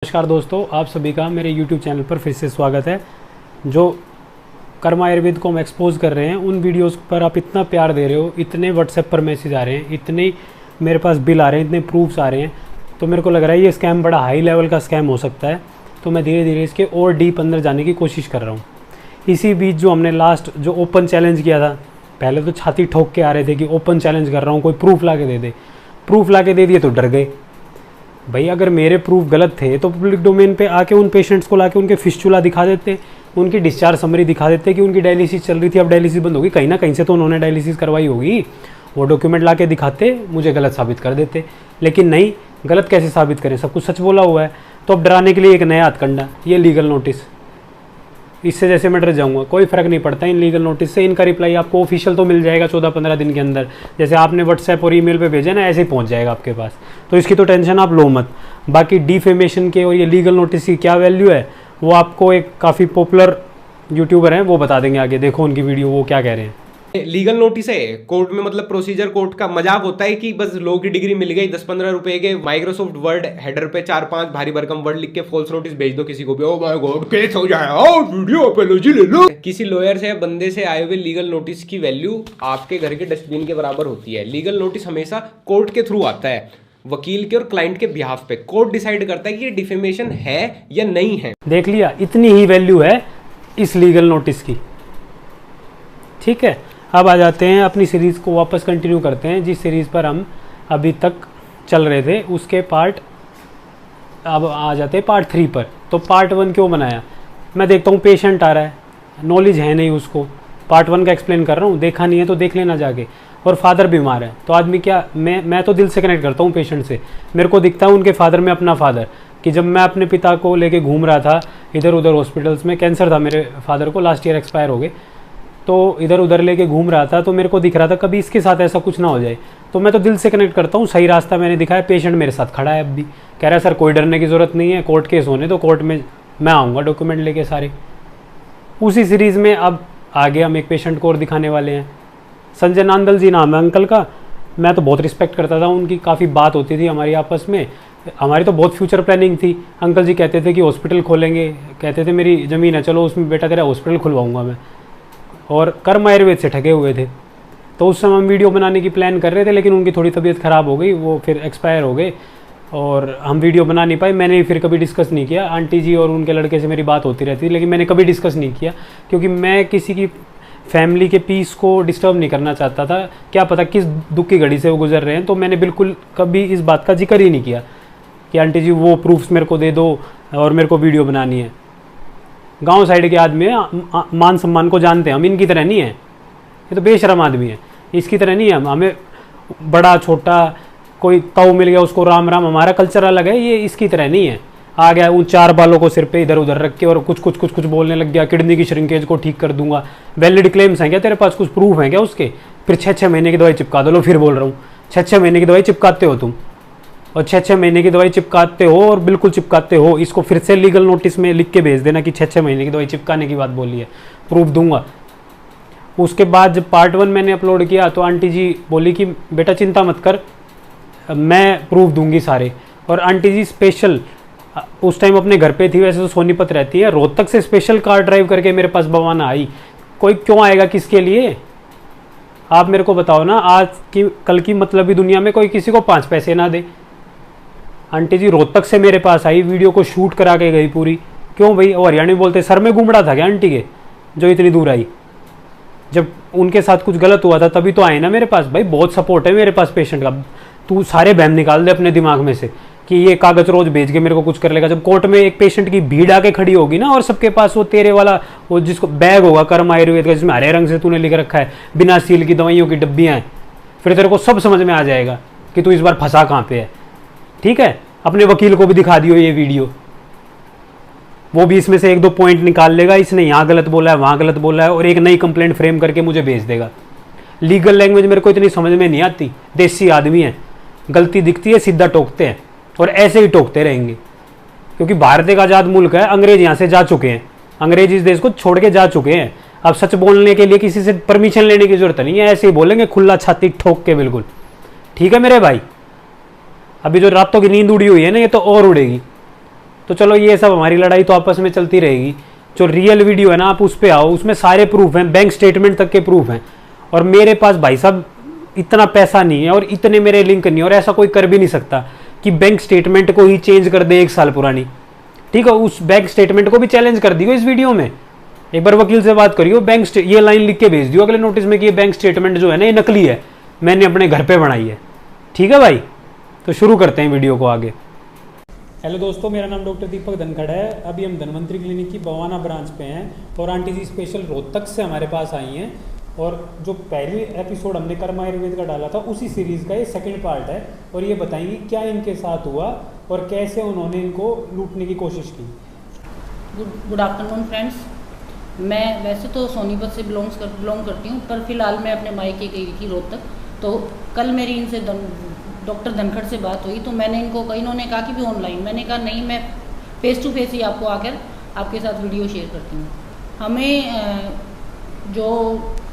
नमस्कार दोस्तों, आप सभी का मेरे YouTube चैनल पर फिर से स्वागत है। जो कर्मा आयुर्वेद को हम एक्सपोज कर रहे हैं, उन वीडियोस पर आप इतना प्यार दे रहे हो, इतने व्हाट्सएप पर मैसेज आ रहे हैं, इतने मेरे पास बिल आ रहे हैं, इतने प्रूफ्स आ रहे हैं, तो मेरे को लग रहा है ये स्कैम बड़ा हाई लेवल का स्कैम हो सकता है। तो मैं धीरे धीरे इसके और डीप अंदर जाने की कोशिश कर रहा हूँ। इसी बीच जो हमने लास्ट जो ओपन चैलेंज किया था, पहले तो छाती ठोक के आ रहे थे कि ओपन चैलेंज कर रहा हूँ, कोई प्रूफ ला के दे दे। प्रूफ ला के दे दिए तो डर गए। भाई अगर मेरे प्रूफ गलत थे तो पब्लिक डोमेन पे आके उन पेशेंट्स को लाके उनके फिस्चुला दिखा देते, उनकी डिस्चार्ज समरी दिखा देते कि उनकी डायलिसिस चल रही थी, अब डायलिसिस बंद होगी, कहीं ना कहीं से तो उन्होंने डायलिसिस करवाई होगी। वो डॉक्यूमेंट ला के दिखाते, मुझे गलत साबित कर देते। लेकिन नहीं, गलत कैसे साबित करें, सब कुछ सच बोला हुआ है। तो अब डराने के लिए एक नया हथकंडा, ये लीगल नोटिस। इससे जैसे मैं डर जाऊंगा, कोई फ़र्क नहीं पड़ता इन लीगल नोटिस से। इनका रिप्लाई आपको ऑफिशियल तो मिल जाएगा 14-15 दिन के अंदर। जैसे आपने व्हाट्सएप और ईमेल पे भेजा ना, ऐसे ही पहुंच जाएगा आपके पास। तो इसकी तो टेंशन आप लो मत। बाकी डिफेमेशन के और ये लीगल नोटिस की क्या वैल्यू है, वो आपको एक काफ़ी पॉपुलर यूट्यूबर हैं वो बता देंगे आगे। देखो उनकी वीडियो, वो क्या कह रहे हैं। लीगल नोटिस है कोर्ट में, मतलब प्रोसीजर कोर्ट का मजाक होता है कि बस लॉ की डिग्री मिल गई 10-15 रुपए के, माइक्रोसॉफ्ट वर्ड हेडर पे 4-5 भारी भरकम वर्ड लिख के फॉल्स नोटिस भेज दो किसी को भी, ओ माय गॉड केस हो जाएगा, वीडियो अपॉलॉजी ले लो। किसी लॉयर से या बंदे से आए हुए लीगल नोटिस की वैल्यू आपके घर के डस्टबिन के बराबर होती है। लीगल नोटिस हमेशा कोर्ट के थ्रू आता है, वकील के और क्लाइंट के बिहाफ पे। कोर्ट डिसाइड करता है कि ये डिफेमेशन है या नहीं है। देख लिया, इतनी ही वैल्यू है इस लीगल नोटिस की। ठीक है, अब आ जाते हैं अपनी सीरीज़ को वापस कंटिन्यू करते हैं। जिस सीरीज़ पर हम अभी तक चल रहे थे उसके पार्ट, अब आ जाते हैं पार्ट 3 पर। तो पार्ट 1 क्यों बनाया, मैं देखता हूँ पेशेंट आ रहा है, नॉलेज है नहीं उसको, पार्ट 1 का एक्सप्लेन कर रहा हूँ, देखा नहीं है तो देख लेना जाके। और फादर बीमार है तो आदमी क्या, मैं तो दिल से कनेक्ट करता हूँ पेशेंट से। मेरे को दिखता है उनके फादर में अपना फादर, कि जब मैं अपने पिता को लेके घूम रहा था इधर उधर हॉस्पिटल्स में, कैंसर था मेरे फादर को, लास्ट ईयर एक्सपायर हो गए, तो इधर उधर लेके घूम रहा था, तो मेरे को दिख रहा था कभी इसके साथ ऐसा कुछ ना हो जाए। तो मैं तो दिल से कनेक्ट करता हूँ, सही रास्ता मैंने दिखाया। पेशेंट मेरे साथ खड़ा है अब भी, कह रहा है सर कोई डरने की ज़रूरत नहीं है, कोर्ट केस होने तो कोर्ट में मैं आऊँगा डॉक्यूमेंट लेके सारे। उसी सीरीज़ में अब आगे हम एक पेशेंट को और दिखाने वाले हैं। संजय नांदल जी नाम है अंकल का। मैं तो बहुत रिस्पेक्ट करता था उनकी, काफ़ी बात होती थी हमारी आपस में, हमारी तो बहुत फ्यूचर प्लानिंग थी। अंकल जी कहते थे कि हॉस्पिटल खोलेंगे, कहते थे मेरी ज़मीन है, चलो उसमें बेटा तेरा हॉस्पिटल खुलवाऊँगा मैं। और कर्मा आयुर्वेद से ठगे हुए थे। तो उस समय हम वीडियो बनाने की प्लान कर रहे थे, लेकिन उनकी थोड़ी तबीयत ख़राब हो गई, वो फिर एक्सपायर हो गए और हम वीडियो बना नहीं पाए। मैंने फिर कभी डिस्कस नहीं किया। आंटी जी और उनके लड़के से मेरी बात होती रहती थी, लेकिन मैंने कभी डिस्कस नहीं किया, क्योंकि मैं किसी की फैमिली के पीस को डिस्टर्ब नहीं करना चाहता था। क्या पता किस दुख की घड़ी से वो गुजर रहे हैं। तो मैंने बिल्कुल कभी इस बात का जिक्र ही नहीं किया कि आंटी जी वो प्रूफ्स मेरे को दे दो और मेरे को वीडियो बनानी है। गांव साइड के आदमी है, मान सम्मान को जानते हैं हम, इनकी तरह नहीं है। ये तो बेशरम आदमी है, इसकी तरह नहीं है हम। हमें बड़ा छोटा कोई ताऊ मिल गया उसको राम राम, हमारा कल्चर अलग है, ये इसकी तरह नहीं है। आ गया उन 4 बालों को सिर पे इधर उधर रख के और कुछ बोलने लग गया, किडनी की श्रिंकेज को ठीक कर दूंगा। वैलिड क्लेम्स हैं क्या तेरे पास, कुछ प्रूफ हैं क्या उसके? फिर 6-6 महीने की दवाई चिपका दो। लो फिर बोल रहा हूँ, 6-6 महीने की दवाई चिपकाते हो तुम, और 6-6 महीने की दवाई चिपकाते हो और बिल्कुल चिपकाते हो। इसको फिर से लीगल नोटिस में लिख के भेज देना कि 6-6 महीने की दवाई चिपकाने की बात बोली है, प्रूफ दूंगा। उसके बाद जब पार्ट 1 मैंने अपलोड किया तो आंटी जी बोली कि बेटा चिंता मत कर, मैं प्रूफ दूंगी सारे। और आंटी जी स्पेशल उस टाइम अपने घर पे थी, वैसे तो सोनीपत रहती है, रोहतक से स्पेशल कार ड्राइव करके मेरे पास बवाना आई। कोई क्यों आएगा, किसके लिए, आप मेरे को बताओ ना। आज की कल की मतलबी दुनिया में कोई किसी को 5 पैसे ना दे। आंटी जी रोहतक से मेरे पास आई, वीडियो को शूट करा के गई पूरी। क्यों भाई, और हरियाणवी बोलते सर में घूम रहा था क्या आंटी के, जो इतनी दूर आई? जब उनके साथ कुछ गलत हुआ था तभी तो आए ना मेरे पास। भाई बहुत सपोर्ट है मेरे पास पेशेंट का। तू सारे बहम निकाल दे अपने दिमाग में से कि ये कागज रोज भेज के मेरे को कुछ कर लेगा। जब कोर्ट में एक पेशेंट की भीड़ आके खड़ी होगी ना, और सबके पास वो तेरे वाला वो जिसको बैग होगा कर्मा आयुर्वेद का, जिसमें हरे रंग से तूने लिख रखा है बिना सील की दवाइयों की डब्बियाँ हैं, फिर तेरे को सब समझ में आ जाएगा कि तू इस बार फंसा कहाँ पे है। ठीक है, अपने वकील को भी दिखा दियो ये वीडियो, वो भी इसमें से 1-2 पॉइंट निकाल लेगा, इसने यहाँ गलत बोला है वहाँ गलत बोला है, और एक नई कंप्लेंट फ्रेम करके मुझे भेज देगा। लीगल लैंग्वेज मेरे को इतनी समझ में नहीं आती, देसी आदमी है, गलती दिखती है सीधा टोकते हैं, और ऐसे ही टोकते रहेंगे। क्योंकि भारत एक आज़ाद मुल्क है, अंग्रेज यहाँ से जा चुके हैं, अंग्रेज इस देश को छोड़ के जा चुके हैं। अब सच बोलने के लिए किसी से परमिशन लेने की जरूरत नहीं है, ऐसे ही बोलेंगे खुला छाती ठोक के बिल्कुल। ठीक है मेरे भाई, अभी जो रातों की नींद उड़ी हुई है ना, ये तो और उड़ेगी। तो चलो ये सब हमारी लड़ाई तो आपस में चलती रहेगी। जो रियल वीडियो है ना, आप उस पर आओ, उसमें सारे प्रूफ हैं, बैंक स्टेटमेंट तक के प्रूफ हैं। और मेरे पास भाई साहब इतना पैसा नहीं है और इतने मेरे लिंक नहीं है, और ऐसा कोई कर भी नहीं सकता कि बैंक स्टेटमेंट को ही चेंज कर दे 1 साल पुरानी। ठीक है, उस बैंक स्टेटमेंट को भी चैलेंज कर दियो इस वीडियो में। एक बार वकील से बात करियो, ये लाइन लिख के भेज दियो अगले नोटिस में कि ये बैंक स्टेटमेंट जो है ना, ये नकली है, मैंने अपने घर पे बनाई है। ठीक है भाई, तो शुरू करते हैं वीडियो को आगे। हेलो दोस्तों, मेरा नाम डॉक्टर दीपक धनखड़ है। अभी हम धन्वंतरी क्लिनिक की बवाना ब्रांच पे हैं और आंटी जी स्पेशल रोहतक से हमारे पास आई हैं। और जो पहली एपिसोड हमने कर्मा आयुर्वेद का डाला था, उसी सीरीज़ का ये सेकंड पार्ट है। और ये बताएंगी क्या इनके साथ हुआ और कैसे उन्होंने इनको लूटने की कोशिश की। Good afternoon friends. मैं वैसे तो सोनीपत से बिलोंग करती हूँ, पर फिलहाल मैं अपने मायके गई थी रोहतक। तो कल मेरी इनसे डॉक्टर धनखड़ से बात हुई, तो मैंने इनको कहा, इन्होंने कहा कि भी ऑनलाइन। मैंने कहा नहीं, मैं फेस टू फेस ही आपको आकर आपके साथ वीडियो शेयर करती हूँ। हमें जो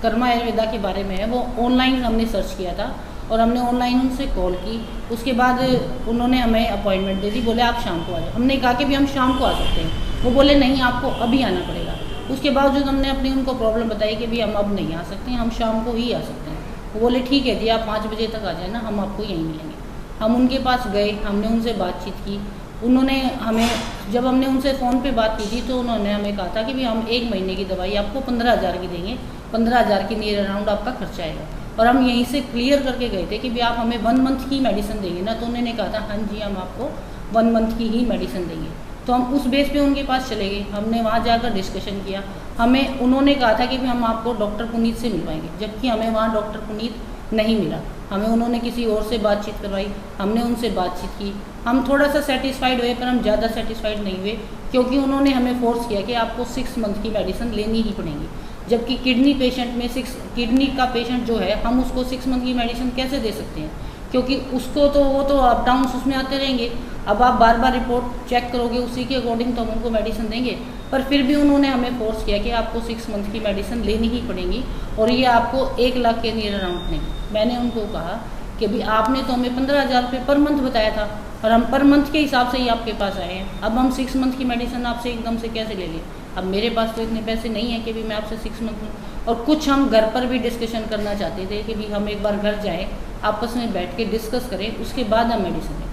कर्मा आयुर्वेदा के बारे में है वो ऑनलाइन हमने सर्च किया था और हमने ऑनलाइन उनसे कॉल की। उसके बाद उन्होंने हमें अपॉइंटमेंट दे दी, बोले आप शाम को आ जाओ। हमने कहा कि भी हम शाम को आ सकते हैं, वो बोले नहीं आपको अभी आना पड़ेगा। उसके बावजूद हमने अपनी उनको प्रॉब्लम बताई कि भी हम अब नहीं आ सकते हैं, हम शाम को ही आ सकते हैं। वो बोले ठीक है जी, आप 5 बजे तक आ जाए ना, हम आपको यहीं मिलेंगे। हम उनके पास गए, हमने उनसे बातचीत की। उन्होंने हमें, जब हमने उनसे फ़ोन पे बात की थी तो उन्होंने हमें कहा था कि भी हम 1 महीने की दवाई आपको 15,000 की देंगे, 15,000 के नियर अराउंड आपका खर्चा आएगा। और हम यहीं से क्लियर करके गए थे कि भी आप हमें 1 मंथ की मेडिसिन देंगे ना। तो उन्होंने कहा था हाँ जी, हम आपको 1 मंथ की ही मेडिसिन देंगे। तो हम उस बेस पे उनके पास चले गए। हमने वहाँ जाकर डिस्कशन किया। हमें उन्होंने कहा था कि भी हम आपको डॉक्टर पुनीत से मिलवाएंगे, जबकि हमें वहाँ डॉक्टर पुनीत नहीं मिला। हमें उन्होंने किसी और से बातचीत करवाई, हमने उनसे बातचीत की। हम थोड़ा सा सेटिस्फाइड हुए, पर हम ज़्यादा सेटिस्फाइड नहीं हुए, क्योंकि उन्होंने हमें फोर्स किया कि आपको 6 मंथ की मेडिसिन लेनी ही पड़ेगी। जबकि किडनी पेशेंट में किडनी का पेशेंट जो है, हम उसको 6 मंथ की मेडिसिन कैसे दे सकते हैं, क्योंकि उसको तो वो तो अप डाउन उसमें आते रहेंगे। अब आप बार बार रिपोर्ट चेक करोगे, उसी के अकॉर्डिंग तो हम उनको मेडिसिन देंगे। पर फिर भी उन्होंने हमें फोर्स किया कि आपको 6 मंथ की मेडिसिन लेनी ही पड़ेगी, और ये आपको 1 लाख के नियर अराउंड नहीं। मैंने उनको कहा कि भी आपने तो हमें 15,000 रुपये पर मंथ बताया था, और हम पर मंथ के हिसाब से ही आपके पास आए हैं। अब हम 6 मंथ की मेडिसिन आपसे एकदम से कैसे ले लें? अब मेरे पास तो इतने पैसे नहीं है कि भी मैं आपसे 6 मंथ। और कुछ हम घर पर भी डिस्कशन करना चाहते थे कि भी हम एक बार घर जाएँ, आपस में बैठ के डिस्कस करें, उसके बाद हम मेडिसिन लें।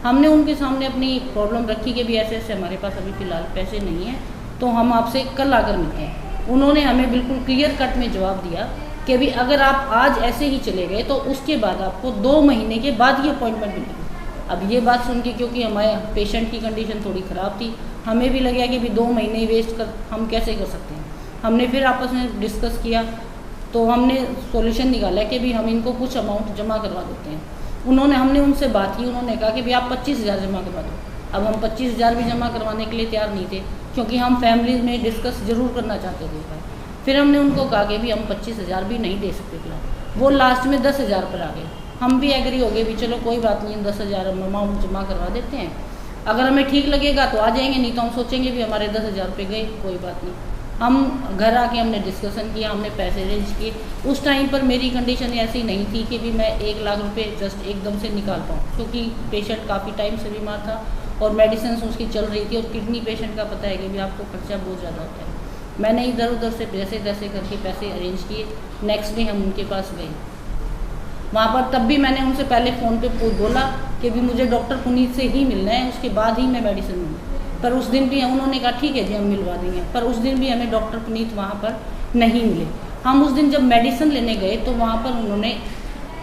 हमने उनके सामने अपनी प्रॉब्लम रखी कि भी ऐसे ऐसे हमारे पास अभी फ़िलहाल पैसे नहीं हैं, तो हम आपसे कल आकर मिलते हैं। उन्होंने हमें बिल्कुल क्लियर कट में जवाब दिया कि भी अगर आप आज ऐसे ही चले गए तो उसके बाद आपको 2 महीने के बाद ही अपॉइंटमेंट मिलेगी। अब ये बात सुन के, क्योंकि हमारे पेशेंट की कंडीशन थोड़ी ख़राब थी, हमें भी लगा कि भी 2 महीने वेस्ट कर हम कैसे कर सकते हैं। हमने फिर आपस में डिस्कस किया, तो हमने सॉल्यूशन निकाला कि भी हम इनको कुछ अमाउंट जमा करवा देते हैं। हमने उनसे बात की, उन्होंने कहा कि भी आप 25,000 जमा करवा दो। अब हम 25,000 भी जमा करवाने के लिए तैयार नहीं थे, क्योंकि हम फैमिली में डिस्कस ज़रूर करना चाहते थे। फिर हमने उनको कहा कि भी हम 25,000 भी नहीं दे सकते फिलहाल। वो लास्ट में 10,000 पर आ गए। हम भी एग्री हो गए भी चलो कोई बात नहीं, 10,000 हम अमाउंट जमा करवा देते हैं। अगर हमें ठीक लगेगा तो आ जाएंगे, नहीं तो हम सोचेंगे भी हमारे 10,000 रुपये गए, कोई बात नहीं। हम घर आके हमने डिस्कशन किया, हमने पैसे अरेंज किए। उस टाइम पर मेरी कंडीशन ऐसी नहीं थी कि भी मैं 1 लाख रुपए जस्ट एकदम से निकाल पाऊँ, क्योंकि पेशेंट काफ़ी टाइम से बीमार था और मेडिसिन उसकी चल रही थी। और किडनी पेशेंट का पता है कि भी आपको खर्चा बहुत ज़्यादा होता है। मैंने इधर उधर से जैसे तैसे करके पैसे अरेंज किए। नेक्स्ट डे हम उनके पास गए। वहाँ पर तब भी मैंने उनसे पहले फ़ोन पे बोला कि भी मुझे डॉक्टर पुनीत से ही मिलना है, उसके बाद ही मैं मेडिसिन लूँगी। पर उस दिन भी उन्होंने कहा ठीक है जी हम मिलवा देंगे, पर उस दिन भी हमें डॉक्टर पुनीत वहाँ पर नहीं मिले। हम उस दिन जब मेडिसिन लेने गए तो वहाँ पर उन्होंने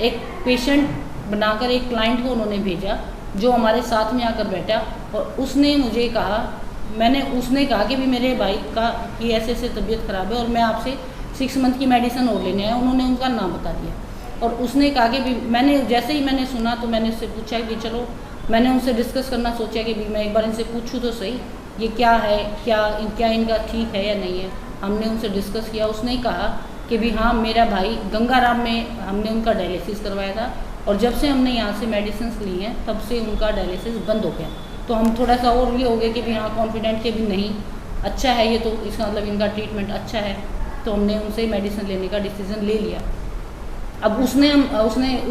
एक पेशेंट बनाकर एक क्लाइंट को उन्होंने भेजा, जो हमारे साथ में आकर बैठा। और उसने मुझे कहा, उसने कहा कि भी मेरे भाई का कि ऐसे ऐसे तबीयत ख़राब है और मैं आपसे 6 मंथ की मेडिसिन और लेने आया। उन्होंने उनका नाम बता दिया और उसने कहा कि भी जैसे ही मैंने सुना तो मैंने उससे पूछा कि चलो, मैंने उनसे डिस्कस करना सोचा कि भी मैं एक बार इनसे पूछूं तो सही ये क्या है, क्या इनका ठीक है या नहीं है। हमने उनसे डिस्कस किया। उसने कहा कि भी हाँ, मेरा भाई गंगाराम में हमने उनका डायलिसिस करवाया था और जब से हमने यहाँ से मेडिसिन ली हैं तब से उनका डायलिसिस बंद हो गया। तो हम थोड़ा सा और ये हो गए कि भी हाँ कॉन्फिडेंट के भी नहीं, अच्छा है ये, तो इसका मतलब इनका ट्रीटमेंट अच्छा है। तो हमने उनसे मेडिसिन लेने का डिसीज़न ले लिया। अब उसने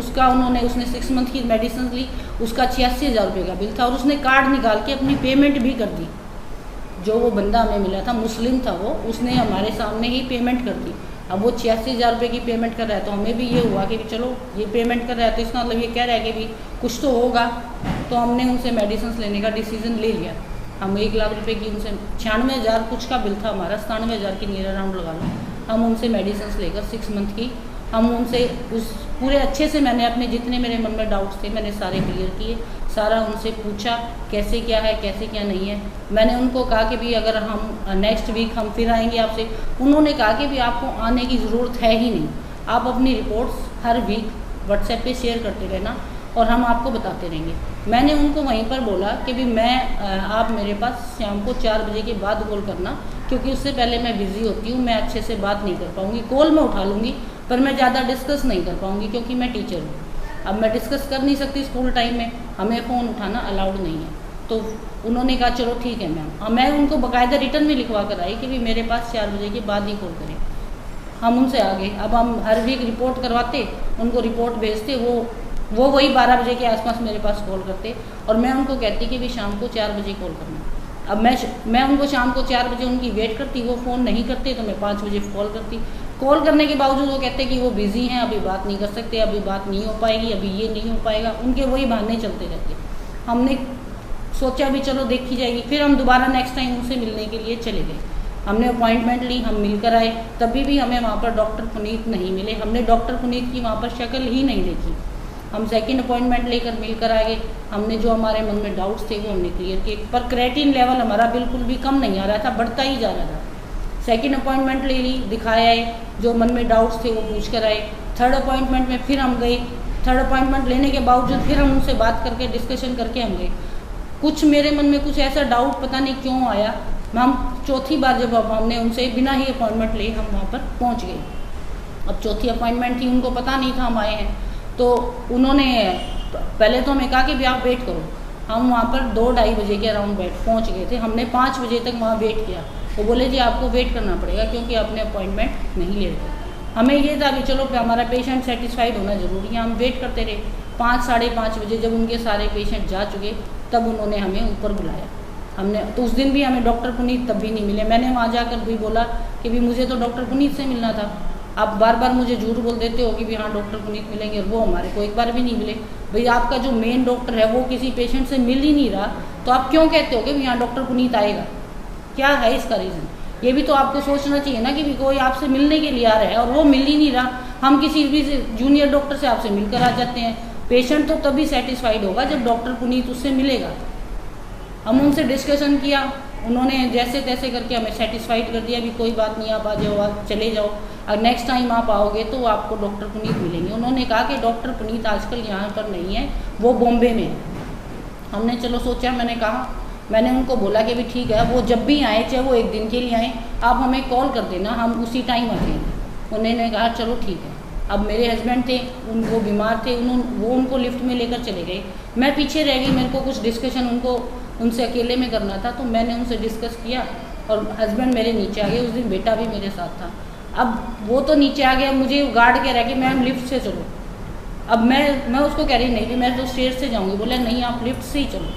6 मंथ की मेडिसिन ली, उसका 86,000 रुपये का बिल था और उसने कार्ड निकाल के अपनी पेमेंट भी कर दी। जो वो बंदा हमें मिला था, मुस्लिम था वो, उसने हमारे सामने ही पेमेंट कर दी। अब वो 86,000 रुपये की पेमेंट कर रहा है, तो हमें भी ये हुआ कि चलो ये पेमेंट कर रहा है तो इसका मतलब ये कह रहा है कि भी कुछ तो होगा। तो हमने उनसे मेडिसिन लेने का डिसीजन ले लिया। हम 1 लाख रुपए की उनसे 96,000 कुछ का बिल था हमारा, 97,000 की नियर अराउंड लगा लो। हम उनसे मेडिसिन लेकर 6 मंथ की हम उनसे उस पूरे अच्छे से मैंने अपने जितने मेरे मन में डाउट्स थे मैंने सारे क्लियर किए, सारा उनसे पूछा कैसे क्या है कैसे क्या नहीं है। मैंने उनको कहा कि भी अगर हम नेक्स्ट वीक हम फिर आएंगे आपसे। उन्होंने कहा कि भी आपको आने की ज़रूरत है ही नहीं, आप अपनी रिपोर्ट्स हर वीक व्हाट्सएप पे शेयर करते रहना और हम आपको बताते रहेंगे। मैंने उनको वहीं पर बोला कि भी आप मेरे पास शाम को 4 बजे के बाद कॉल करना, क्योंकि उससे पहले मैं बिज़ी होती हूँ, मैं अच्छे से बात नहीं कर पाऊँगी। कॉल मैं उठा लूँगी पर मैं ज़्यादा डिस्कस नहीं कर पाऊँगी क्योंकि मैं टीचर हूँ। अब मैं डिस्कस कर नहीं सकती स्कूल टाइम में, हमें फ़ोन उठाना अलाउड नहीं है। तो उन्होंने कहा चलो ठीक है मैम। अब मैं उनको बाकायदा रिटर्न में लिखवा कर आई कि भी मेरे पास 4 बजे के बाद ही कॉल करें। हम उनसे आ गए। अब हम हर वीक रिपोर्ट करवाते, उनको रिपोर्ट भेजते, वो वही 12 बजे के आसपास मेरे पास कॉल करते और मैं उनको कहती कि भी शाम को 4 बजे कॉल करना। अब मैं उनको शाम को 4 बजे उनकी वेट करती, वो फ़ोन नहीं करते तो मैं 5 बजे कॉल करती। कॉल करने के बावजूद वो कहते कि वो बिज़ी हैं, अभी बात नहीं कर सकते, अभी बात नहीं हो पाएगी, अभी ये नहीं हो पाएगा, उनके वही बहाने चलते रहते। हमने सोचा भी चलो देखी जाएगी। फिर हम दोबारा नेक्स्ट टाइम उनसे मिलने के लिए चले गए। हमने अपॉइंटमेंट ली, हम मिलकर आए, तभी भी हमें वहाँ पर डॉक्टर पुनीत नहीं मिले। हमने डॉक्टर पुनीत की वहाँ पर शक्ल ही नहीं देखी। हम सेकंड अपॉइंटमेंट लेकर मिलकर आ गए। हमने जो हमारे मन में डाउट्स थे वो हमने क्लियर किए, पर क्रेटिन लेवल हमारा बिल्कुल भी कम नहीं आ रहा था, बढ़ता ही जा रहा था। सेकंड अपॉइंटमेंट ले ली, दिखाया है, जो मन में डाउट्स थे वो पूछ कर आए। थर्ड अपॉइंटमेंट में फिर हम गए। थर्ड अपॉइंटमेंट लेने के बावजूद फिर हम उनसे बात करके डिस्कशन करके हम गए। कुछ मेरे मन में कुछ ऐसा डाउट पता नहीं क्यों आया, हम चौथी बार जब हमने उनसे बिना ही अपॉइंटमेंट लिए हम वहाँ पर पहुँच गए। अब चौथी अपॉइंटमेंट थी, उनको पता नहीं था हम आए हैं, तो उन्होंने पहले तो हमें कहा कि भी आप वेट करो। हम वहाँ पर 2-2:30 बजे के अराउंड पहुँच गए थे। हमने 5 बजे तक वहाँ वेट किया। वो बोले जी आपको वेट करना पड़ेगा क्योंकि आपने अपॉइंटमेंट नहीं ले रहे। हमें ये था भी चलो हमारा पेशेंट सेटिस्फाइड होना ज़रूरी है। हम वेट करते रहे। 5-5:30 बजे जब उनके सारे पेशेंट जा चुके तब उन्होंने हमें ऊपर बुलाया। हमने तो उस दिन भी हमें डॉक्टर पुनीत तब भी नहीं मिले। मैंने वहाँ जाकर भी बोला कि भी मुझे तो डॉक्टर पुनीत से मिलना था, आप बार बार मुझे झूठ बोल देते हो कि भी हाँ डॉक्टर पुनीत मिलेंगे, और वो हमारे को एक बार भी नहीं मिले। भाई आपका जो मेन डॉक्टर है वो किसी पेशेंट से मिल ही नहीं रहा, तो आप क्यों कहते हो कि भी हाँ डॉक्टर पुनीत आएगा? क्या है इसका रीज़न? ये भी तो आपको सोचना चाहिए ना कि भी कोई आपसे मिलने के लिए आ रहा है और वो मिल ही नहीं रहा। हम किसी भी जूनियर डॉक्टर से आपसे मिलकर आ जाते हैं। पेशेंट तो तभी सेटिस्फाइड होगा जब डॉक्टर पुनीत उससे मिलेगा। हम उनसे डिस्कशन किया, उन्होंने जैसे तैसे करके हमें सेटिस्फाइड कर दिया भी कोई बात नहीं, आप आ जाओ, आप चले जाओ, और नेक्स्ट टाइम आप आओगे तो आपको डॉक्टर पुनीत मिलेंगे। उन्होंने कहा कि डॉक्टर पुनीत आजकल यहाँ पर नहीं है, वो बॉम्बे में है। हमने चलो सोचा, मैंने उनको बोला कि भी ठीक है, वो जब भी आए चाहे वो 1 दिन के लिए आए, आप हमें कॉल कर देना, हम उसी टाइम आ जाएंगे। उन्होंने कहा चलो ठीक है। अब मेरे हस्बैंड थे, वो बीमार थे, वो उनको लिफ्ट में लेकर चले गए। मैं पीछे रह गई, मेरे को कुछ डिस्कशन उनसे अकेले में करना था, तो मैंने उनसे डिस्कस किया और हस्बैंड मेरे नीचे आ गए। उस दिन बेटा भी मेरे साथ था। अब वो तो नीचे आ गया, मुझे गार्ड कह रहा है कि मैम लिफ्ट से चलो। अब मैं उसको कह रही नहीं, मैं तो स्टेयर से जाऊँगी। बोला नहीं आप लिफ्ट से ही चलो।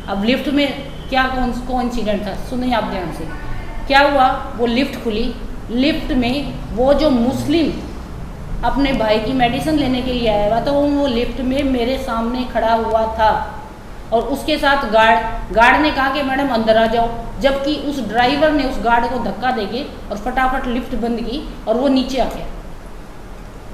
अब लिफ्ट में क्या कोइंसिडेंट था, सुनिए आप ध्यान से। क्या हुआ, वो लिफ्ट खुली, लिफ्ट में वो जो मुस्लिम अपने भाई की मेडिसिन लेने के लिए आया हुआ था, वो लिफ्ट में मेरे सामने खड़ा हुआ था और उसके साथ गार्ड ने कहा कि मैडम अंदर आ जाओ, जबकि उस ड्राइवर ने उस गार्ड को धक्का देके और फटाफट लिफ्ट बंद की और वो नीचे आ गया।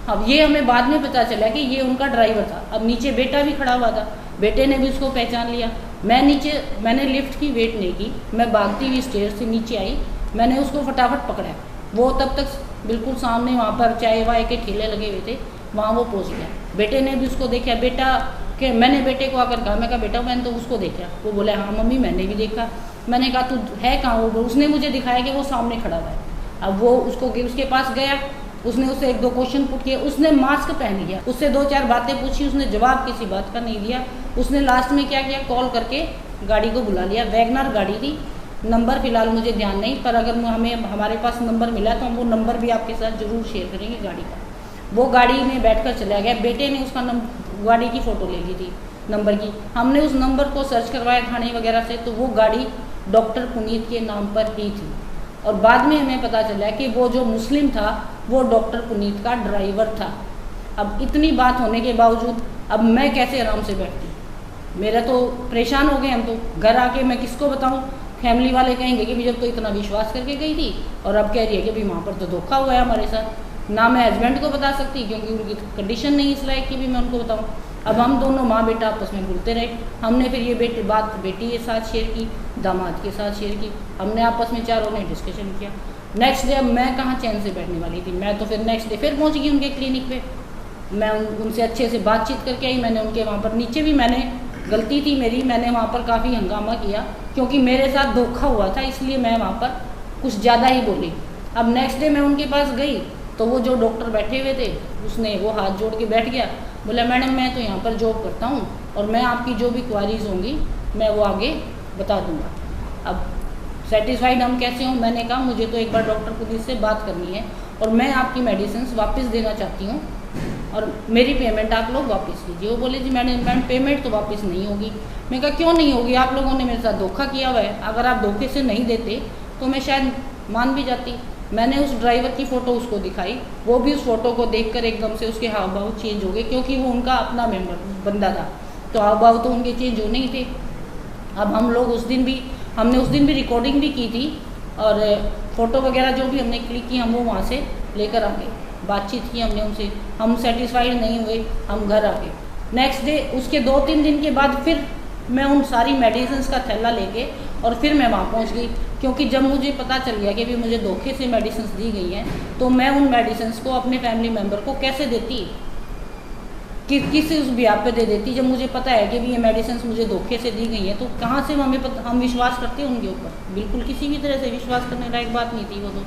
अब ये हमें बाद में पता चला कि ये उनका ड्राइवर था। अब नीचे बेटा भी खड़ा हुआ था, बेटे ने भी उसको पहचान लिया। मैंने लिफ्ट की वेट नहीं की, मैं भागती हुई स्टेयर से नीचे आई, मैंने उसको फटाफट पकड़ा। वो तब तक बिल्कुल सामने वहाँ पर चाय वाय के ठेले लगे हुए थे, वहाँ वो पहुँच गया। बेटे ने भी उसको देखा, मैंने बेटे को आकर कहा, मैं कहा बेटा मैंने तो उसको देखा। वो बोला हाँ मम्मी मैंने भी देखा। मैंने कहा तू है कहाँ? वो उसने मुझे दिखाया कि वो सामने खड़ा हुआ है। अब वो उसके पास गया, उसने उससे 1-2 क्वेश्चन पूछ किए, उसने मास्क पहन लिया, उससे 2-4 बातें पूछी, उसने जवाब किसी बात का नहीं दिया। उसने लास्ट में क्या किया, कॉल करके गाड़ी को बुला लिया। वैगनर गाड़ी थी, नंबर फिलहाल मुझे ध्यान नहीं, पर अगर हमारे पास नंबर मिला तो हम वो नंबर भी आपके साथ ज़रूर शेयर करेंगे गाड़ी का। वो गाड़ी में बैठकर चला गया। बेटे ने उसका गाड़ी की फ़ोटो ले ली थी नंबर की। हमने उस नंबर को सर्च करवाया थाने वगैरह से, तो वो गाड़ी डॉक्टर पुनीत के नाम पर ही थी। और बाद में हमें पता चला कि वो जो मुस्लिम था वो डॉक्टर पुनीत का ड्राइवर था। अब इतनी बात होने के बावजूद अब मैं कैसे आराम से बैठती, मेरा तो परेशान हो गए हम। तो घर आके मैं किसको बताऊं? फैमिली वाले कहेंगे कि भी जब तो इतना विश्वास करके गई थी और अब कह रही है कि भी वहाँ पर तो धोखा हुआ है हमारे साथ। ना मैं हस्बैंड को बता सकती क्योंकि उनकी कंडीशन नहीं इस लायक कि भी मैं उनको बताऊँ। अब हम दोनों माँ बेटा आपस में बोलते रहे। हमने फिर ये बात बेटी के साथ शेयर की, दामाद के साथ शेयर की, हमने आपस में चारों ने डिस्कशन किया। नेक्स्ट डे अब मैं कहाँ चैन से बैठने वाली थी, मैं तो फिर नेक्स्ट डे फिर पहुँच गई उनके क्लिनिक पे। मैं उनसे अच्छे से बातचीत करके आई। मैंने उनके वहाँ पर नीचे भी मैंने गलती थी मेरी, मैंने वहाँ पर काफ़ी हंगामा किया क्योंकि मेरे साथ धोखा हुआ था, इसलिए मैं वहाँ पर कुछ ज़्यादा ही बोली। अब नेक्स्ट डे मैं उनके पास गई तो वो जो डॉक्टर बैठे हुए थे उसने वो हाथ जोड़ के बैठ गया, बोला मैडम मैं तो यहाँ पर जॉब करता हूँ और मैं आपकी जो भी क्वारीज होंगी मैं वो आगे बता दूँगा। अब सेटिस्फाइड हम कैसे हों? मैंने कहा मुझे तो एक बार डॉक्टर पुनीत से बात करनी है और मैं आपकी मेडिसिन वापस देना चाहती हूँ और मेरी पेमेंट आप लोग वापस कीजिए। वो बोले जी मैडम पेमेंट तो वापस नहीं होगी। मैं कहा क्यों नहीं होगी? आप लोगों ने मेरे साथ धोखा किया हुआ है, अगर आप धोखे से नहीं देते तो मैं शायद मान भी जाती। मैंने उस ड्राइवर की फ़ोटो उसको दिखाई, वो भी उस फोटो को देखकर एकदम से उसके हाव भाव चेंज हो गए क्योंकि वो उनका अपना बंदा था, तो हाव भाव तो उनके चेंज होने ही थे। अब हम लोग हमने उस दिन भी रिकॉर्डिंग भी की थी और फ़ोटो वगैरह जो भी हमने क्लिक की हम वो वहाँ से लेकर आ गए, बातचीत की हमने उनसे। हम सेटिस्फाइड नहीं हुए, हम घर आ गए। नेक्स्ट डे उसके 2-3 दिन के बाद फिर मैं उन सारी मेडिसिन का थैला लेके और फिर मैं वहाँ पहुँच गई क्योंकि जब मुझे पता चल गया कि भी मुझे धोखे से मेडिसिन दी गई हैं तो मैं उन मेडिसिन को अपने फैमिली मेम्बर को कैसे देती, किस उस ब्याह पे दे देती जब मुझे पता है कि भी ये मेडिसिन मुझे धोखे से दी गई हैं। तो कहाँ से हम विश्वास करते हैं उनके ऊपर? बिल्कुल किसी भी तरह से विश्वास करने लायक बात नहीं थी वो। तो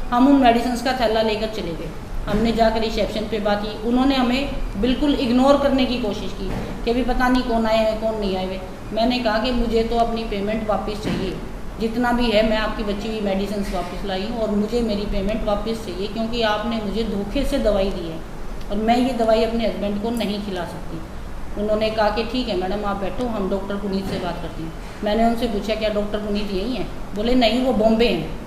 हम उन मेडिसिन का थैला लेकर चले गए। हमने जाकर रिसेप्शन पे बात की, उन्होंने हमें बिल्कुल इग्नोर करने की कोशिश की कि भी पता नहीं कौन आए हैं कौन नहीं आए हुए। मैंने कहा कि मुझे तो अपनी पेमेंट वापस चाहिए, जितना भी है मैं आपकी बची हुई मेडिसिन वापस लाई हूँ और मुझे मेरी पेमेंट वापस चाहिए क्योंकि आपने मुझे धोखे से दवाई दी है और मैं ये दवाई अपने हस्बैंड को नहीं खिला सकती। उन्होंने कहा कि ठीक है मैडम आप बैठो, हम डॉक्टर पुनीत से बात करते हैं। मैंने उनसे पूछा क्या डॉक्टर पुनीत यही हैं? बोले नहीं वो बॉम्बे हैं।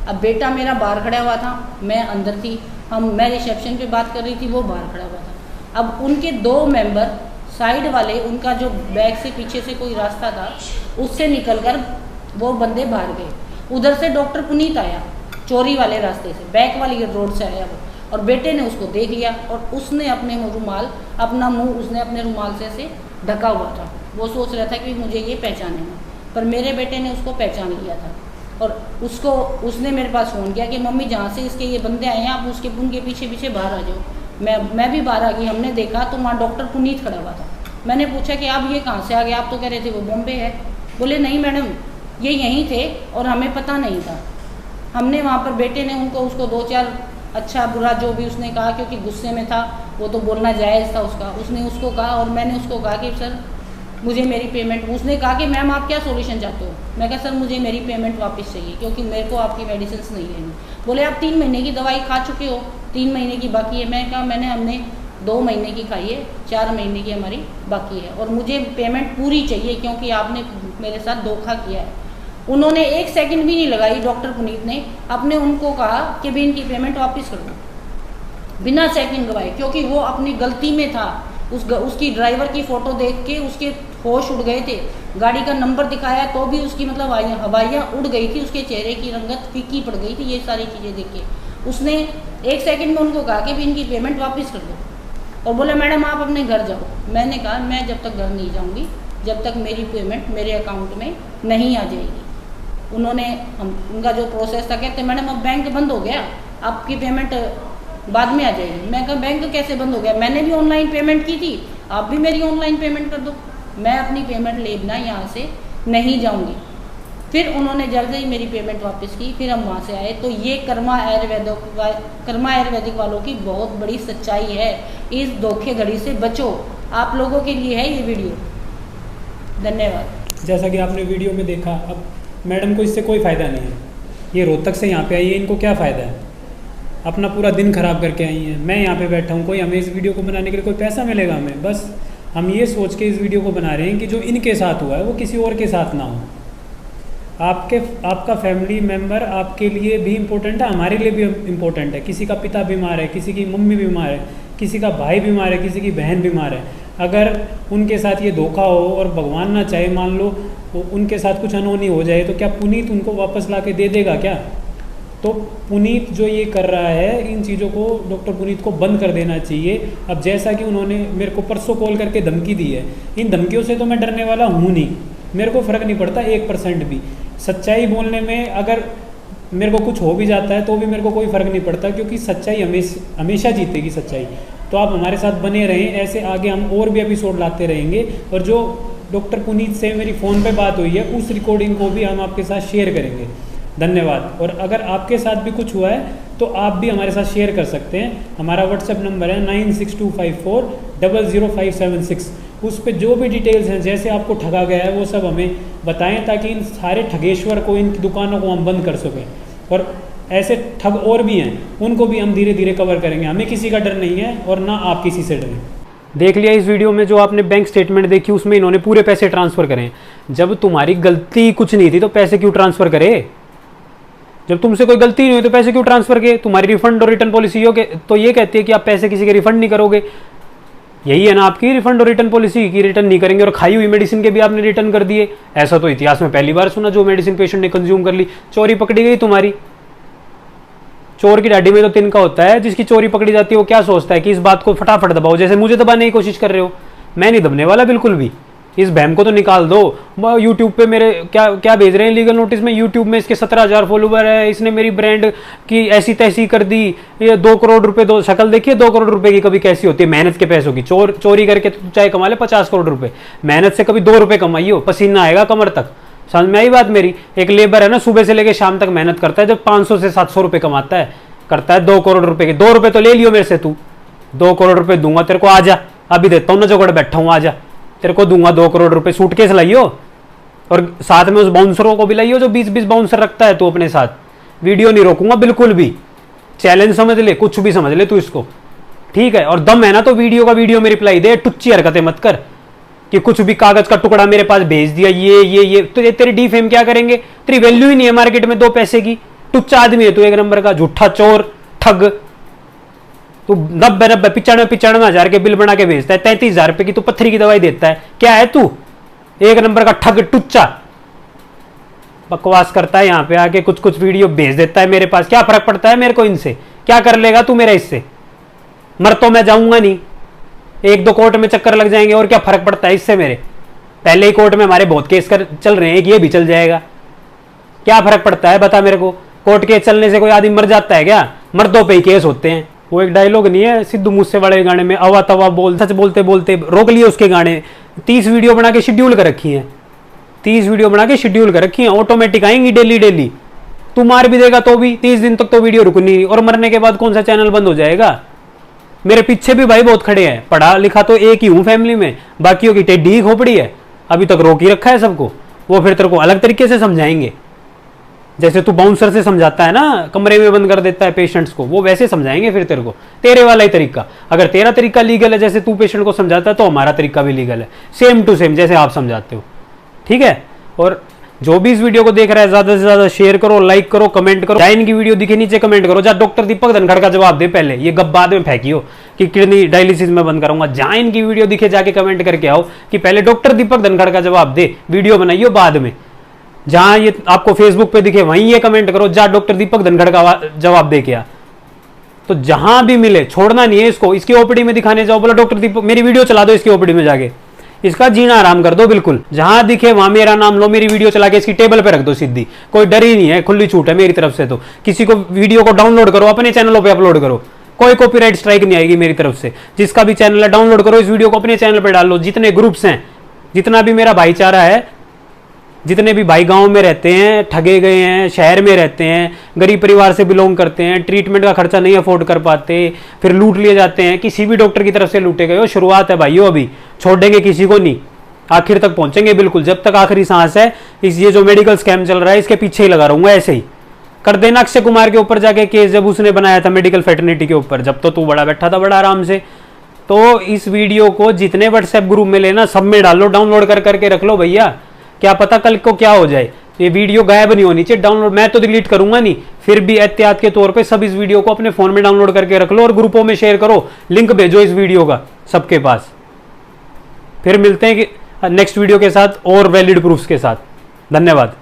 अब बेटा मेरा बाहर खड़ा हुआ था, मैं अंदर थी, मैं रिसेप्शन पे बात कर रही थी, वो बाहर खड़ा हुआ था। अब उनके 2 मेंबर साइड वाले, उनका जो बैग से पीछे से कोई रास्ता था उससे निकलकर वो बंदे बाहर गए। उधर से डॉक्टर पुनीत आया चोरी वाले रास्ते से, बैक वाली रोड से आया वो, और बेटे ने उसको देख लिया और उसने अपने अपना मुंह उसने अपने रुमाल से ढका हुआ था। वो सोच रहा था कि मुझे ये पहचाने ना, पर मेरे बेटे ने उसको पहचान लिया था और उसने मेरे पास फ़ोन किया कि मम्मी जहाँ से इसके ये बंदे आए हैं आप उनके पीछे पीछे बाहर आ जाओ। मैं भी बाहर आ गई। हमने देखा तो वहाँ डॉक्टर पुनीत खड़ा हुआ था। मैंने पूछा कि आप ये कहाँ से आ गए? आप तो कह रहे थे वो बॉम्बे है। बोले नहीं मैडम ये यहीं थे और हमें पता नहीं था। हमने वहाँ पर बेटे ने उसको 2-4 अच्छा बुरा जो भी उसने कहा, क्योंकि गुस्से में था वो तो बोलना जायज़ था उसने उसको कहा और मैंने उसको कहा कि सर मुझे मेरी पेमेंट। उसने कहा कि मैम आप क्या सॉल्यूशन चाहते हो? मैं कहा सर मुझे मेरी पेमेंट वापस चाहिए क्योंकि मेरे को आपकी मेडिसिन नहीं लेनी। बोले आप 3 महीने की दवाई खा चुके हो, 3 महीने की बाकी है। मैं कहा हमने 2 महीने की खाई है, 4 महीने की हमारी बाकी है और मुझे पेमेंट पूरी चाहिए क्योंकि आपने मेरे साथ धोखा किया है। उन्होंने 1 सेकंड भी नहीं लगाई, डॉक्टर पुनीत ने अपने उनको कहा कि भी इनकी पेमेंट वापस कर दो बिना सेकंड गवाए, क्योंकि वो अपनी गलती में था। उसकी ड्राइवर की फ़ोटो देख के उसके होश उड़ गए थे। गाड़ी का नंबर दिखाया तो भी उसकी मतलब हवाइयाँ उड़ गई थी, उसके चेहरे की रंगत फीकी पड़ गई थी। ये सारी चीज़ें देख के उसने 1 सेकंड में उनको कहा कि भी इनकी पेमेंट वापस कर दो और बोले मैडम आप अपने घर जाओ। मैंने कहा मैं जब तक घर नहीं जाऊँगी जब तक मेरी पेमेंट मेरे अकाउंट में नहीं आ जाएगी। उनका जो प्रोसेस था, कहते मैडम अब बैंक बंद हो गया, आपकी पेमेंट बाद में आ जाएगी। मैं कहा बैंक कैसे बंद हो गया? मैंने भी ऑनलाइन पेमेंट की थी, आप भी मेरी ऑनलाइन पेमेंट कर दो। मैं अपनी पेमेंट ले बिना यहाँ से नहीं जाऊँगी। फिर उन्होंने जल्दी ही मेरी पेमेंट वापस की। फिर हम वहाँ से आए। तो ये कर्मा आयुर्वेदिक वालों की बहुत बड़ी सच्चाई है। इस धोखेधड़ी से बचो। आप लोगों के लिए है ये वीडियो। धन्यवाद। जैसा कि आपने वीडियो में देखा, अब मैडम को इससे कोई फ़ायदा नहीं है। ये रोहतक से यहाँ पे आई है, इनको क्या फ़ायदा है? अपना पूरा दिन खराब करके आई हैं। मैं यहाँ पे बैठा हूँ, कोई हमें इस वीडियो को बनाने के लिए कोई पैसा मिलेगा हमें? बस हम ये सोच के इस वीडियो को बना रहे हैं कि जो इनके साथ हुआ है वो किसी और के साथ ना हो। आपका फैमिली मेम्बर आपके लिए भी इम्पोर्टेंट है, हमारे लिए भी इम्पोर्टेंट है। किसी का पिता बीमार है, किसी की मम्मी बीमार है, किसी का भाई बीमार है, किसी की बहन बीमार है। अगर उनके साथ ये धोखा हो और भगवान ना चाहे मान लो उनके साथ कुछ अनहोनी हो जाए, तो क्या पुनीत उनको वापस ला के दे देगा क्या? तो पुनीत जो ये कर रहा है, इन चीज़ों को डॉक्टर पुनीत को बंद कर देना चाहिए। अब जैसा कि उन्होंने मेरे को परसों कॉल करके धमकी दी है, इन धमकियों से तो मैं डरने वाला हूँ नहीं, मेरे को फ़र्क नहीं पड़ता 1% भी। सच्चाई बोलने में अगर मेरे को कुछ हो भी जाता है तो भी मेरे को कोई फ़र्क नहीं पड़ता, क्योंकि सच्चाई हमेशा जीतेगी सच्चाई। तो आप हमारे साथ बने रहें, ऐसे आगे हम और भी एपिसोड लाते रहेंगे। और जो डॉक्टर पुनीत से मेरी फ़ोन पे बात हुई है उस रिकॉर्डिंग को भी हम आपके साथ शेयर करेंगे। धन्यवाद। और अगर आपके साथ भी कुछ हुआ है तो आप भी हमारे साथ शेयर कर सकते हैं। हमारा व्हाट्सएप नंबर है 9625400576। उस पर जो भी डिटेल्स हैं, जैसे आपको ठगा गया है वो सब हमें बताएं, ताकि इन सारे ठगेश्वर को, इन दुकानों को हम बंद कर सकें। और ऐसे ठग और भी हैं, उनको भी हम धीरे धीरे कवर करेंगे। हमें किसी का डर नहीं है और ना आप किसी से डरें। देख लिया इस वीडियो में जो आपने बैंक स्टेटमेंट देखी, उसमें इन्होंने पूरे पैसे ट्रांसफ़र करें। जब तुम्हारी गलती कुछ नहीं थी तो पैसे क्यों ट्रांसफ़र करे? जब तुमसे कोई गलती नहीं हुई तो पैसे क्यों ट्रांसफ़र किए? तुम्हारी रिफंड और रिटर्न पॉलिसी तो ये कहती है कि आप पैसे किसी के रिफंड नहीं करोगे। यही है ना आपकी रिफंड और रिटर्न पॉलिसी, की रिटर्न नहीं करेंगे। और खाई हुई मेडिसिन के भी आपने रिटर्न कर दिए। ऐसा तो इतिहास में पहली बार सुना, जो मेडिसिन पेशेंट ने कंज्यूम कर ली, चोरी पकड़ी गई तुम्हारी। चोर की डाडी में तो तिनका होता है। जिसकी चोरी पकड़ी जाती है वो क्या सोचता है कि इस बात को फटाफट दबाओ, जैसे मुझे दबाने की कोशिश कर रहे हो। मैं नहीं दबने वाला बिल्कुल भी। इस बहम को तो निकाल दो। यूट्यूब पे मेरे क्या क्या भेज रहे हैं लीगल नोटिस में। यूट्यूब में इसके 17,000 फॉलोवर है, इसने मेरी ब्रांड की ऐसी तैसी कर दी। ये 2 करोड़ रुपए, दो शक्ल देखिए 2 करोड़ रुपए की कभी कैसी होती है, मेहनत के पैसों की। चोरी करके तो चाहे कमा ले 50 करोड़ रुपए, मेहनत से कभी 2 रुपए कमाई हो, पसीना आएगा कमर तक। समझ में आई बात मेरी? एक लेबर है ना, सुबह से लेकर शाम तक मेहनत करता है, जब 500 से 700 रुपए कमाता है, करता है 2 करोड़ रुपए के। 2 रुपए तो ले लियो मेरे से, तू 2 करोड़ रुपए दूंगा तेरे को, आजा अभी देता हूँ ना, जगड़ बैठा हूँ, आजा तेरे को दूंगा 2 करोड़ रुपए। सूटकेस लाइयो और साथ में उस बाउंसरों को भी लाइयो जो 20-20 बाउंसर रखता है तू अपने साथ। वीडियो नहीं रोकूंगा बिल्कुल भी, चैलेंज समझ ले, कुछ भी समझ ले तू इसको, ठीक है? और दम है ना तो वीडियो का वीडियो में रिप्लाई दे, टुच्ची हरकतें मत कर कि कुछ भी कागज का टुकड़ा मेरे पास भेज दिया, ये तो ये तेरी डी फेम क्या करेंगे? तेरी वैल्यू ही नहीं है मार्केट में 2 पैसे की। टुच्चा आदमी है तू, 1 नंबर का झूठा चोर ठग। तू 90 95 हजार के बिल बना के भेजता है, 33,000 रुपए की तू पत्थरी की दवाई देता है। क्या है तू? 1 नंबर का ठग टुच्चा। बकवास करता है यहाँ पे आके, कुछ वीडियो भेज देता है मेरे पास। क्या फर्क पड़ता है मेरे को इनसे? क्या कर लेगा तू मेरा इससे? मर तो मैं जाऊंगा नहीं, 1-2 कोर्ट में चक्कर लग जाएंगे, और क्या फर्क पड़ता है इससे मेरे? पहले ही कोर्ट में हमारे बहुत केस चल रहे हैं, एक ये भी चल जाएगा। क्या फर्क पड़ता है बता मेरे को? कोर्ट केस चलने से कोई आदमी मर जाता है क्या? मर्दों पे ही केस होते हैं। वो एक डायलॉग नहीं है सिद्धू मूसेवाले गाने में, अवा तवा बोल, सच बोलते बोलते रोक लिए उसके गाने। 30 वीडियो बना के शेड्यूल कर रखी है, 30 वीडियो बना के शेड्यूल कर रखी है, ऑटोमेटिक आएंगी डेली। तू मार भी देगा तो भी 30 दिन तक तो वीडियो रुकनी, और मरने के बाद कौन सा चैनल बंद हो जाएगा? मेरे पीछे भी भाई बहुत खड़े हैं, पढ़ा लिखा तो एक ही हूँ फैमिली में, बाकियों की टेढ़ी खोपड़ी है। अभी तक रोक ही रखा है सबको। वो फिर तेरे को अलग तरीके से समझाएंगे, जैसे तू बाउंसर से समझाता है ना, कमरे में बंद कर देता है पेशेंट्स को, वो वैसे समझाएंगे फिर तेरे को, तेरे वाला ही तरीका। अगर तेरा तरीका लीगल है जैसे तू पेशेंट को समझाता है, तो हमारा तरीका भी लीगल है, सेम टू सेम जैसे आप समझाते हो, ठीक है? और जो भी इस वीडियो को देख रहा है ज्यादा से ज्यादा शेयर करो, लाइक करो, कमेंट करो। जहाँ इनकी वीडियो दिखे नीचे कमेंट करो, जहाँ डॉक्टर दीपक धनखड़ का जवाब दे पहले, ये गप बाद में फेंकियो कि किडनी डायलिसिस में बंद करूंगा। जहाँ इनकी वीडियो दिखे जाके कमेंट करके आओ कि पहले डॉक्टर दीपक धनखड़ का जवाब दे, वीडियो बनाइयो बाद में। जहां ये आपको फेसबुक पे दिखे वहीं ये कमेंट करो जहां डॉक्टर दीपक धनखड़ का जवाब दे के। तो जहां भी मिले छोड़ना नहीं है इसको। इसकी ओपीडी में दिखाने जाओ, बोला डॉक्टर दीपक मेरी वीडियो चला दो इसकी ओपीडी में जाके, इसका जीना आराम कर दो बिल्कुल। जहां दिखे वहां मेरा नाम लो, मेरी वीडियो चला के इसकी टेबल पे रख दो सीधी, कोई डर ही नहीं है, खुली छूट है मेरी तरफ से। तो किसी को वीडियो को डाउनलोड करो, अपने चैनलों पे अपलोड करो, कोई कॉपीराइट स्ट्राइक नहीं आएगी मेरी तरफ से। जिसका भी चैनल है डाउनलोड करो, इस वीडियो को अपने चैनल पे डाल लो। जितने ग्रुप्स हैं, जितना भी मेरा भाईचारा है, जितने भी भाई गांव में रहते हैं, ठगे गए हैं, शहर में रहते हैं, गरीब परिवार से बिलोंग करते हैं, ट्रीटमेंट का खर्चा नहीं अफोर्ड कर पाते, फिर लूट लिए जाते हैं, किसी भी डॉक्टर की तरफ से लूटे गए हो, शुरुआत है भाइयों, अभी छोड़ेंगे किसी को नहीं, आखिर तक पहुंचेंगे बिल्कुल। जब तक आखिरी सांस है, इस ये जो मेडिकल स्कैम चल रहा है इसके पीछे ही लगा रहूंगा ऐसे ही। कर देना अक्षय कुमार के ऊपर जाके केस, जब उसने बनाया था मेडिकल फेटर्निटी के ऊपर, जब तो तू बड़ा बैठा था बड़ा आराम से। तो इस वीडियो को जितने व्हाट्सएप ग्रुप में लेना, सब में डालो, डाउनलोड कर करके रख लो भैया, क्या पता कल को क्या हो जाए। ये वीडियो गायब नहीं होनी चाहिए, डाउनलोड, मैं तो डिलीट करूंगा नहीं, फिर भी एहतियात के तौर पे सब इस वीडियो को अपने फोन में डाउनलोड करके रख लो और ग्रुपों में शेयर करो, लिंक भेजो इस वीडियो का सबके पास। फिर मिलते हैं कि नेक्स्ट वीडियो के साथ और वैलिड प्रूफ्स के साथ। धन्यवाद।